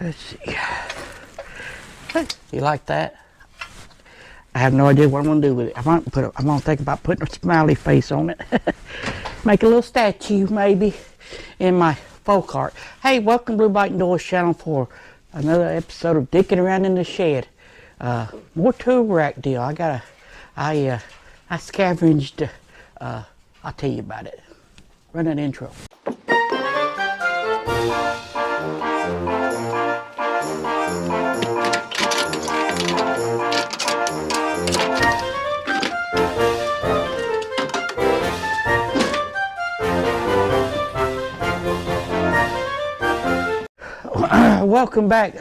Let's see. You like that? I have no idea what I'm gonna do with it. I'm gonna think about putting a smiley face on it. Make a little statue maybe in my folk art. Hey, welcome to Blue Bike Doors channel for another episode of Dicking Around in the Shed. More tool rack deal. I scavenged. I'll tell you about it. Run an intro. Welcome back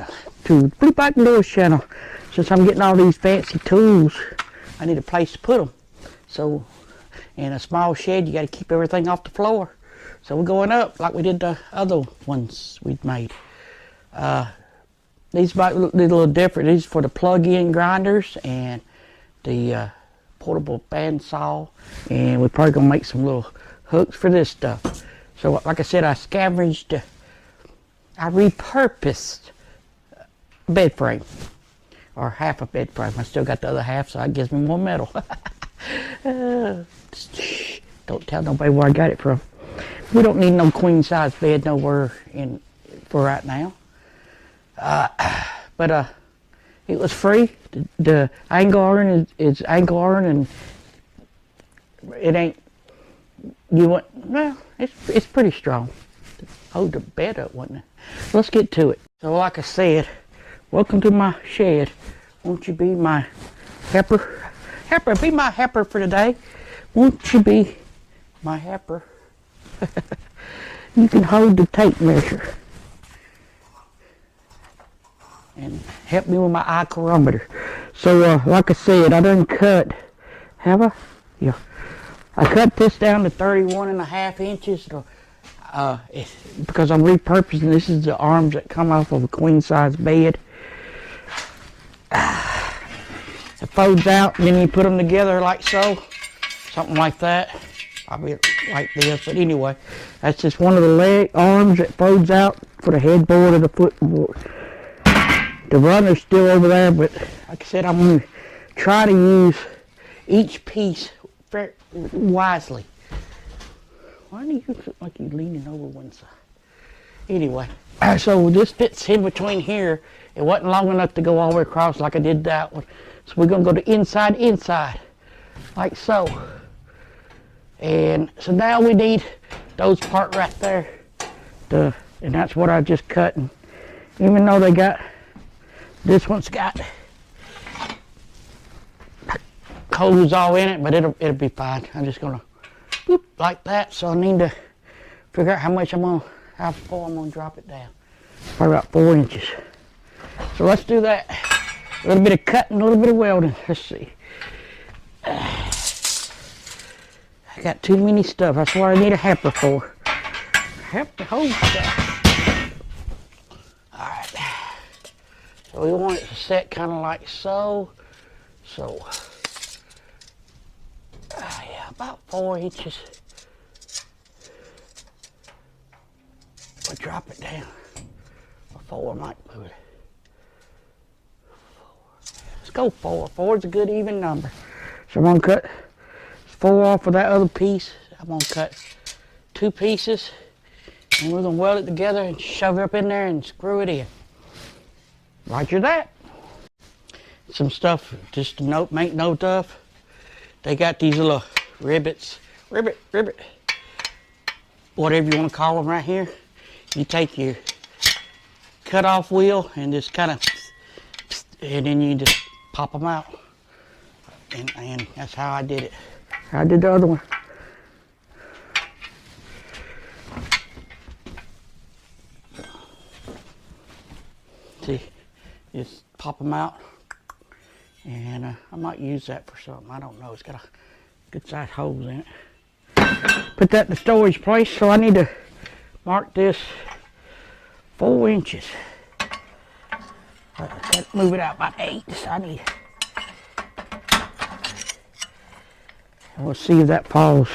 to Blue Bike Doors channel. Since I'm getting all these fancy tools, I need a place to put them. So, in a small shed, you got to keep everything off the floor. So we're going up like we did the other ones we'd made. These might look a little different. These are for the plug-in grinders and the portable bandsaw. And we're probably gonna make some little hooks for this stuff. So, like I said, I repurposed a bed frame, or half a bed frame. I still got the other half, so that gives me more metal. Don't tell nobody where I got it from. We don't need no queen size bed nowhere for right now. But it was free. The angle iron is angle iron, and it ain't. Well, it's pretty strong. Hold the bed up, wasn't it? Let's get to it. So, like I said, welcome to my shed. Won't you be my helper? Be my helper for today. Won't you be my helper? You can hold the tape measure and help me with my ichrometer. So, like I said, I done cut. Have I? Yeah. I cut this down to 31.5 inches. Because I'm repurposing. This is the arms that come off of a queen size bed. It folds out, and then you put them together like so, something like that. Probably like this, but anyway, that's just one of the leg arms that folds out for the headboard or the footboard. The runner's still over there, but like I said, I'm going to try to use each piece very wisely. Why do you look like you're leaning over one side? Anyway, so this fits in between here. It wasn't long enough to go all the way across like I did that one. So we're going to go to inside, like so. And so now we need those part right there. And that's what I just cut. And even though this one's got holes all in it, but it'll be fine. I'm just going to boop, like that. So I need to figure out how far I'm gonna drop it down. Probably about 4 inches. So let's do that. A little bit of cutting, a little bit of welding. Let's see. I got too many stuff. That's what I need a helper for. Help to hold stuff. Alright. So we want it to set kind of like so. So, yeah, about 4 inches. We'll drop it down. Or 4 might move it. 4. Let's go 4. 4 is a good even number. So I'm going to cut 4 off of that other piece. I'm going to cut 2 pieces. And we're going to weld it together and shove it up in there and screw it in. Roger that. Some stuff just to make note of. They got these little ribbit, whatever you want to call them right here. You take your cut off wheel and just kind of, and then you just pop them out. And that's how I did it. I did the other one. See, just pop them out. And I might use that for something. I don't know. It's got a good sized holes in it. Put that in the storage place. So I need to mark this 4 inches. Move it out by 8. So I need. And we'll see if that falls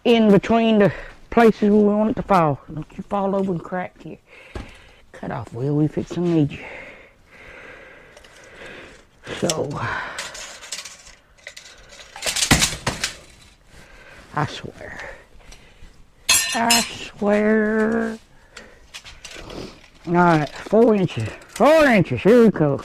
in between the places we want it to fall. Don't you fall over and crack here. Cut off wheel, we fix some need you. So, I swear. I swear. Alright, 4 inches. 4 inches, here we go.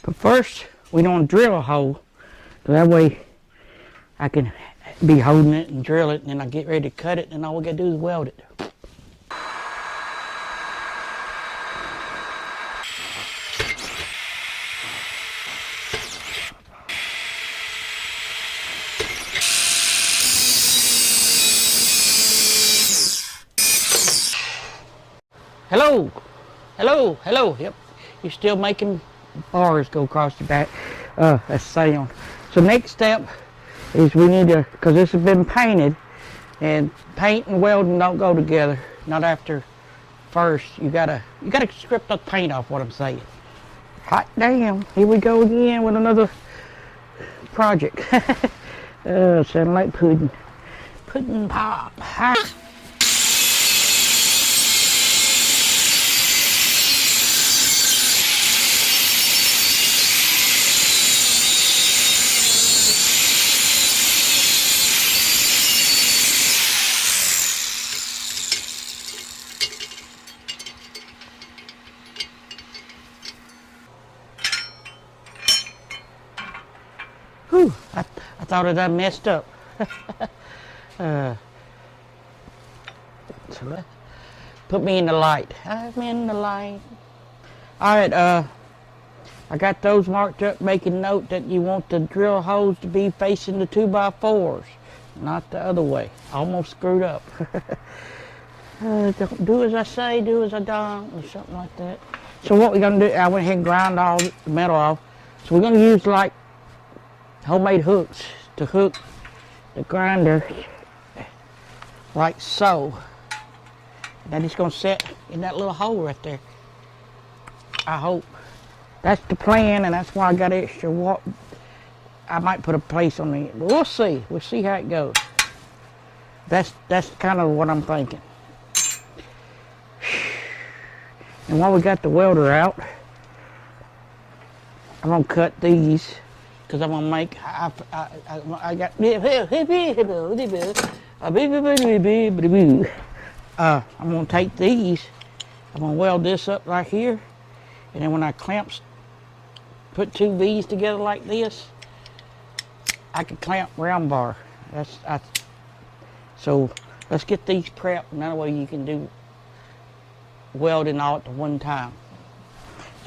But first, we don't drill a hole, so that way I can be holding it and drill it, and then I get ready to cut it, and all we gotta do is weld it. Hello, hello, hello. Yep, you're still making bars go across the back. That's sound. So next step is we need to, because this has been painted, and paint and welding don't go together. Not after first. You gotta strip the paint off. What I'm saying. Hot damn! Here we go again with another project. Sound like pudding. Pudding pop. Whew, I thought I done messed up. So put me in the light. I'm in the light. Alright, I got those marked up, making note that you want the drill holes to be facing the 2x4s, not the other way. Almost screwed up. Don't do as I say, do as I don't, or something like that. So what we're going to do, I went ahead and ground all the metal off. So we're going to use like homemade hooks to hook the grinder like so. Then it's going to set in that little hole right there. I hope. That's the plan, and that's why I got extra water. I might put a place on it. We'll see. We'll see how it goes. That's kind of what I'm thinking. And while we got the welder out, I'm going to cut these. Because I'm going to make, I got, I'm going to take these, I'm going to weld this up right here, and then when I put 2 V's together like this, I can clamp round bar. So let's get these prepped, and that way you can do welding all at the one time.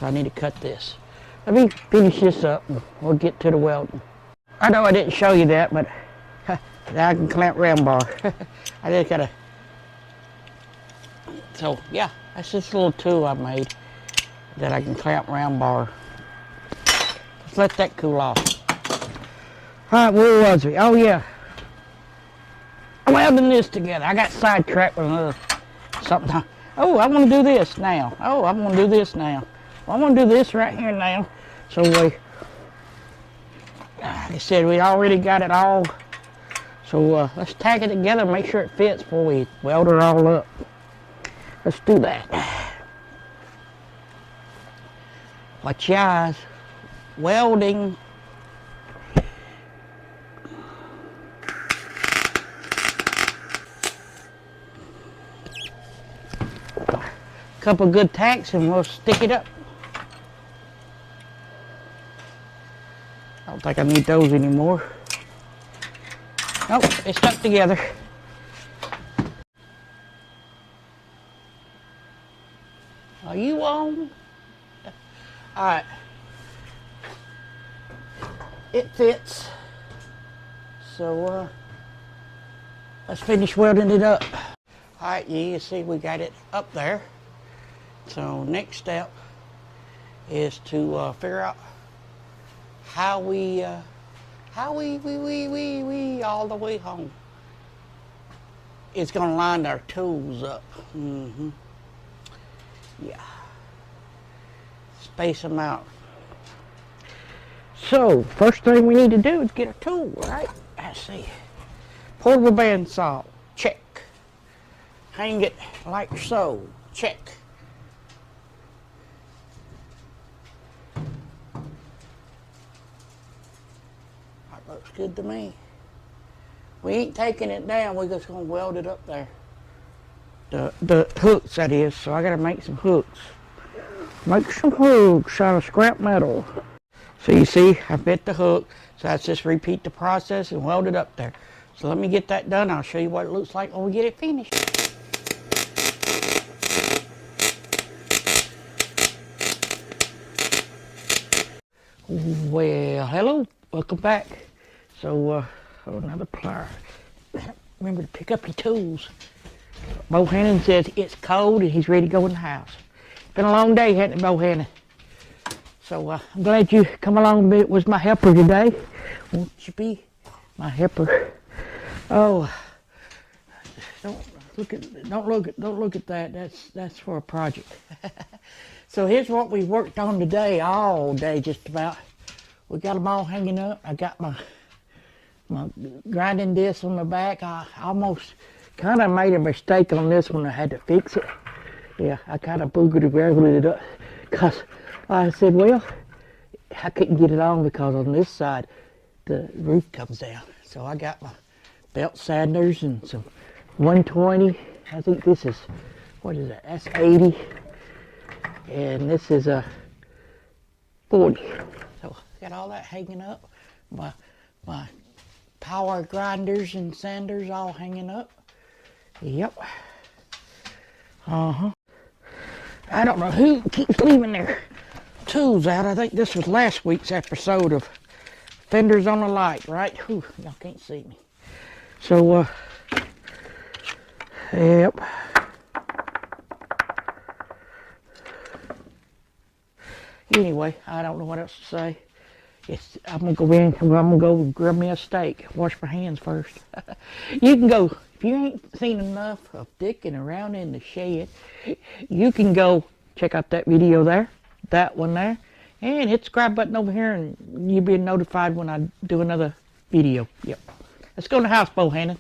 So I need to cut this. Let me finish this up and we'll get to the welding. I know I didn't show you that, but now I can clamp round bar. I just gotta. So yeah, that's this little tool I made that I can clamp round bar. Let's let that cool off. Alright, where was we? Oh yeah. I'm welding this together. I got sidetracked with another something. Oh, I want to do this now. Oh, I want to do this now. I'm going to do this right here now. So like I said, we already got it all. So let's tag it together and make sure it fits before we weld it all up. Let's do that. Watch your eyes. Welding. Couple good tacks and we'll stick it up. I don't think I need those anymore. Nope, it's stuck together. Are you on? Alright. It fits. So let's finish welding it up. Alright, you see we got it up there. So next step is to figure out how we all the way home. It's gonna line our tools up. Yeah. Space them out. So first thing we need to do is get a tool, right? Let's see. Portable bandsaw, check. Hang it like so, check. That looks good to me. We ain't taking it down, we're just gonna weld it up there. The hooks, that is, so I gotta make some hooks. Make some hooks out of scrap metal. So you see, I bit the hook, so let's just repeat the process and weld it up there. So let me get that done, I'll show you what it looks like when we get it finished. Well, hello, welcome back. So, another plier. Remember to pick up your tools. Bohannon says it's cold and he's ready to go in the house. Been a long day, hasn't it, Bohannon? So, I'm glad you come along and was my helper today. Won't you be my helper? Oh, don't look at that. That's for a project. So here's what we worked on today, all day just about. We got them all hanging up. I got my grinding disc on the back. I almost kind of made a mistake on this one. I had to fix it. Yeah, I kind of boogered it up because I said, well, I couldn't get it on because on this side the roof comes down. So I got my belt sanders and some 120. I think this is, what is that? That's 80. And this is a 40. So I got all that hanging up. My power grinders and sanders all hanging up. Yep. I don't know who keeps leaving their tools out. I think this was last week's episode of Fenders on the Light, right? Whew, y'all can't see me. So, yep. Anyway, I don't know what else to say. I'm gonna go in. I'm gonna go grab me a steak. Wash my hands first. You can go, if you ain't seen enough of Dickin around in the shed, you can go check out that video there, that one there, and hit the subscribe button over here, and you'll be notified when I do another video. Yep. Let's go in the house, Bohannon.